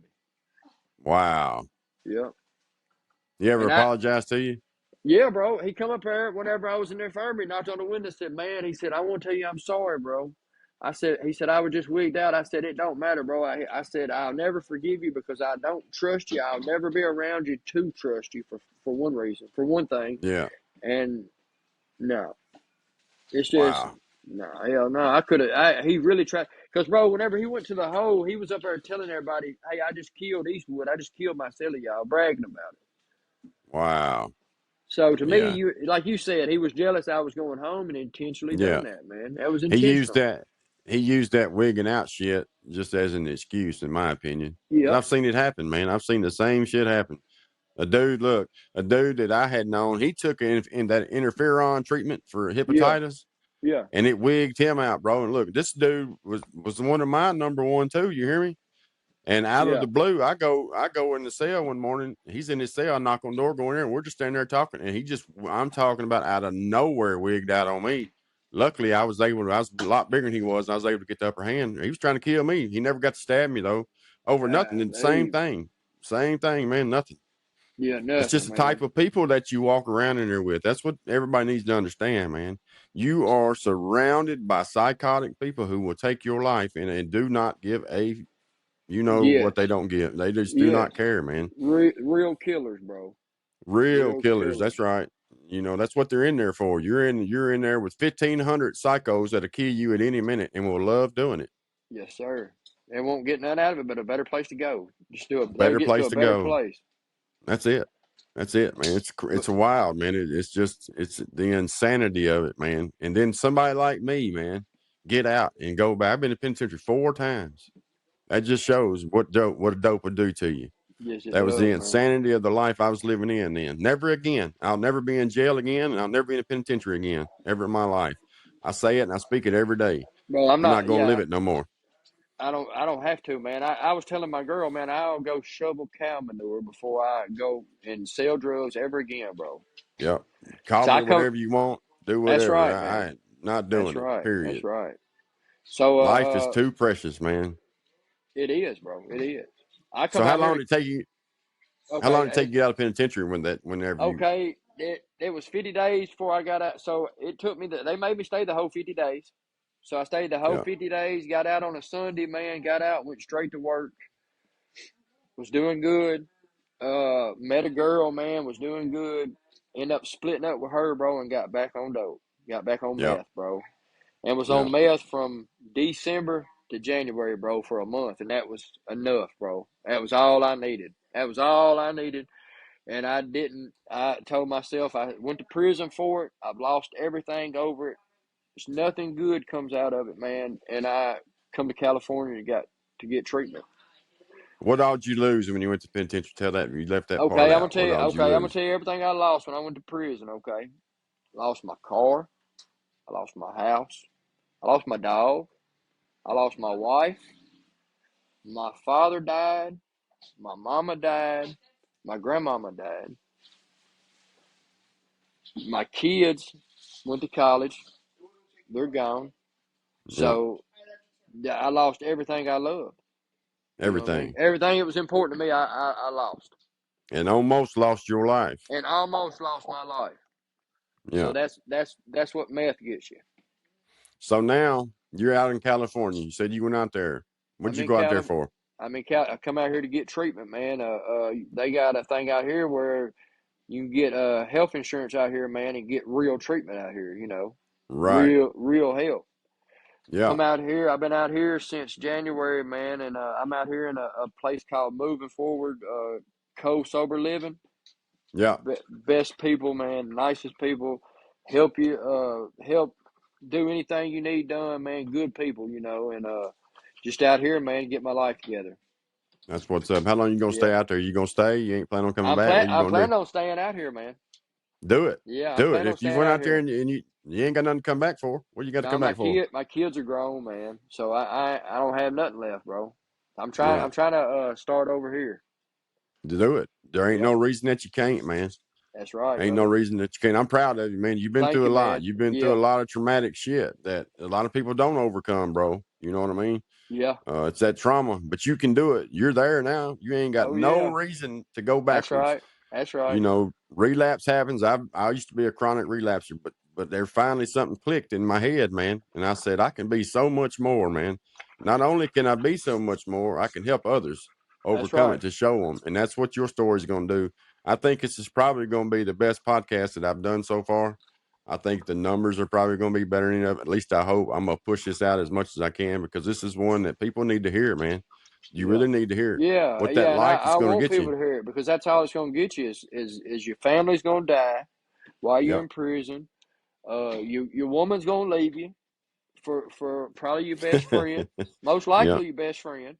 Wow. Yep. You ever And apologize to you? yeah, bro. He come up there whenever I was in the infirmary, knocked on the window, said, "Man," he said, "I want to tell you I'm sorry, bro." He said, "I was just wigged out." I said, "It don't matter, bro." I said, "I'll never forgive you because I don't trust you. I'll never be around you to trust you for one reason, for one thing." Yeah. And no, it's just, Wow. no, hell no. He really tried. Because, bro, whenever he went to the hole, he was up there telling everybody, "Hey, I just killed Eastwood. I just killed my celly, y'all," bragging about it. Wow. So to me, Yeah. like you said, he was jealous I was going home and intentionally Yeah. done that, man. That was He used intentional. that he used that wigging out shit just as an excuse, in my opinion. 'Cause Yep. I've seen it happen, man. I've seen the same shit happen. A dude that I had known, he took in that interferon treatment for Yeah. hepatitis, Yeah. and it wigged him out, bro. And look, this dude was one of my number one too. You hear me? And out of Yeah. the blue, I go in the cell one morning. He's in his cell. I knock on the door, go in there, and we're just standing there talking. And I'm talking about out of nowhere, wigged out on me. Luckily, I was a lot bigger than he was, and I was able to get the upper hand. He was trying to kill me. He never got to stab me though, over nothing. And Hey. same thing, man. Nothing. Yeah, It's just nothing, the type man. of people that you walk around in there with. That's what everybody needs to understand, man. You are surrounded by psychotic people who will take your life and do not give a Yes. what they don't give. They just do Yes. not care, man. Real killers, bro. Real Real killers. killers. That's right. That's what they're in there for. You're in there with 1,500 psychos that'll kill you at any minute and will love doing it. Yes, sir. They won't get none out of it, but a better place to go. They'll Better get to place a to better go. place. That's it. That's it, man. But It's a wild, man. It's the insanity of it, man. And then somebody like me, man, get out and go back. I've been to penitentiary 4 times. That just shows what a dope would do to you. yes, it That was the does, man. insanity of the life I was living in then. Never again. I'll never be in jail again, and I'll never be in a penitentiary again, ever in my life. I say it and I speak it every day. Bro, I'm I'm not not. going to live Yeah, it no more. I don't have to, man. I was telling my girl, man, I'll go shovel cow manure before I go and sell drugs ever again, bro. Yep. Call So me I come. whatever you want. Do That's whatever. right, I man. not That's doing it. right. That's Period. right. So Life is too precious, man. it is, bro. It is. I So come how out here long to. did it take you? How long did it take you to get out of penitentiary whenever you? Okay. It was 50 days before I got out. So it took me. They made me stay the whole 50 days. So I stayed the whole Yeah. 50 days, got out on a Sunday, man, got out, went straight to work, was doing good. Met a girl, man, was doing good. Ended up splitting up with her, bro, and got back on dope. Got back on Yeah. meth, bro. And was Yeah. on meth from December to January, bro, for a month. And that was enough, bro. That was all I needed. That was all I needed. And I told myself I went to prison for it. I've lost everything over it. There's nothing good comes out of it, man. And I come to California to get treatment. What all did you lose when you went to penitentiary? Tell that you left that part Okay, out. What all did you I'm gonna lose? tell you everything I lost when I went to prison, okay? Lost my car, I lost my house, I lost my dog, I lost my wife, my father died, my mama died, my grandmama died, my kids went to college, they're gone. Yeah. So yeah, I lost everything I loved. You know what I mean? Everything. Everything that was important to me, I lost. And almost lost your life. And almost lost my life. So Yeah. that's what meth gets you. So now you're out in California. You said you went out there. What'd I'm you in go out there Cali. for? I come out here to get treatment, man. They got a thing out here where you can get health insurance out here, man, and get real treatment out here. You know, Right. real help. Yeah. Come out here. I've been out here since January, man, and I'm out here in a place called Moving Forward, Sober Living. Yeah. Best people, man, nicest people. Help you, help do anything you need done, man. Good people, you know, and just out here, man, get my life together. That's what's up. How long you gonna Yeah, stay out there? You gonna stay? You ain't planning on coming back? What you I'm gonna do? planning on staying out here, man. Do it. Yeah, I'm Do it. planning on If you staying went out out there here. and you ain't got nothing to come back for, what you got to Now come back for? my kids are grown, man. So I don't have nothing left, bro. Yeah. I'm trying to start over here. Do it. There ain't Yep, no reason that you can't, man. that's right, Ain't no brother. reason that you can't. I'm proud of you, man. You've been Thank through a you, lot. man. You've been through Yeah, a lot of traumatic shit that a lot of people don't overcome, bro. You know what I mean? yeah. It's that trauma, but you can do it. You're there now. You ain't got Oh no yeah, reason to go that's backwards. right. That's You right. know, relapse happens. I used to be a chronic relapser, but there finally something clicked in my head, man. And I said, I can be so much more, man. Not only can I be so much more, I can help others That's overcome right. it to show them. And that's what your story is going to do. I think this is probably going to be the best podcast that I've done so far. I think the numbers are probably going to be better than at least I hope. I'm going to push this out as much as I can because this is one that people need to hear, man. You Yeah. really need to hear it. Yeah, What that yeah, and life is I going to want get people you. to hear it because that's all it's going to get you is your family's going to die while you're Yep. in prison. Your woman's going to leave you for probably your best friend, most Yep. likely your best friend.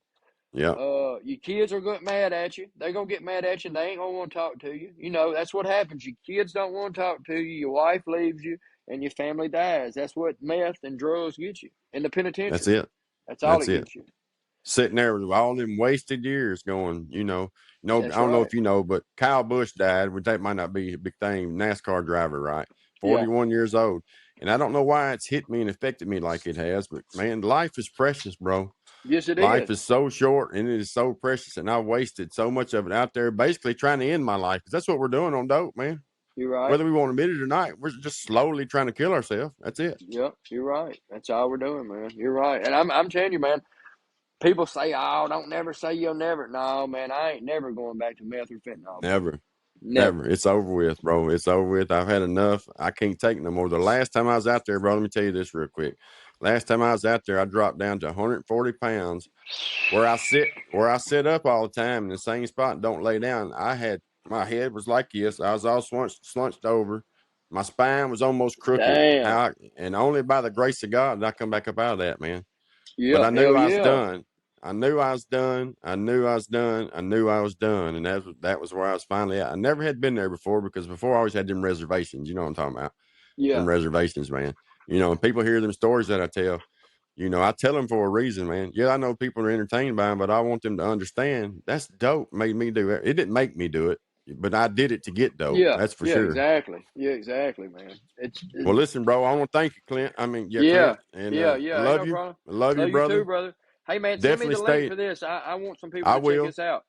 Yep. Your kids are going mad at you. They're going to get mad at you. And they ain't going to want to talk to you. You know, that's what happens. Your kids don't want to talk to you. Your wife leaves you, and your family dies. That's what meth and drugs get you in the That's penitentiary. it. That's all That's it it. gets you. Sitting there with all them wasted years going, I That's don't know right. if you know, but Kyle Busch died, which that might not be a big thing, NASCAR driver, right? Yeah. 41 years old. And I don't know why it's hit me and affected me like it has, but man, life is precious, bro. Yes, it Life is. is so short and it is so precious. And I wasted so much of it out there basically trying to end my life. Because that's what we're doing on dope, man. You're right. Whether we want to admit it or not, we're just slowly trying to kill ourselves. That's it. Yep, you're right. That's all we're doing, man. You're right. And I'm telling you, man, people say, oh, don't never say you'll never. No, man, I ain't never going back to meth or fentanyl, bro. Never. Never. Never. It's over with, bro. It's over with. I've had enough. I can't take no more. The last time I was out there, bro, let me tell you this real quick. Last time I was out there, I dropped down to 140 pounds. Where I sit up all the time in the same spot and don't lay down. My head was like this. I was all slunched over. My spine was almost crooked. Damn. And only by the grace of God did I come back up out of that, man. But Yeah, I knew hell I was yeah. done. I knew I was done. I knew I was done. I knew I was done. And that was where I was finally at. I never had been there before because before I always had them reservations. You know what I'm talking about? Them Yeah. reservations, man. And people hear them stories that I tell. I tell them for a reason, man. Yeah, I know people are entertained by them, but I want them to understand that's dope made me do it. It didn't make me do it, but I did it to get dope. Yeah. That's for Yeah, sure. exactly. Yeah, exactly, man. Well, listen, bro, I want to thank you, Clint. I mean, yeah, Yeah. Clint, and Yeah, I yeah. Ain't love no you. problem. I love you, Love you too, brother. brother. Hey, man, send me Definitely the link stay. for this. I want some people I to check will. this out.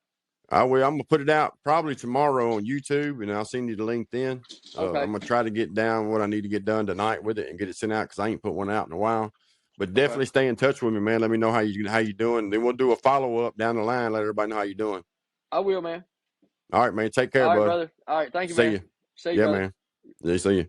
I will. I'm gonna put it out probably tomorrow on YouTube, and I'll send you the link then. Okay. I'm gonna try to get down what I need to get done tonight with it and get it sent out because I ain't put one out in a while. But definitely stay in touch with me, man. Let me know how you doing. Then we'll do a follow up down the line. Let everybody know how you doing. I will, man. All right, man. Take care, All right, bud. brother. All right, thank you, See man. you. See you, Yeah, brother. man. Yeah, see you.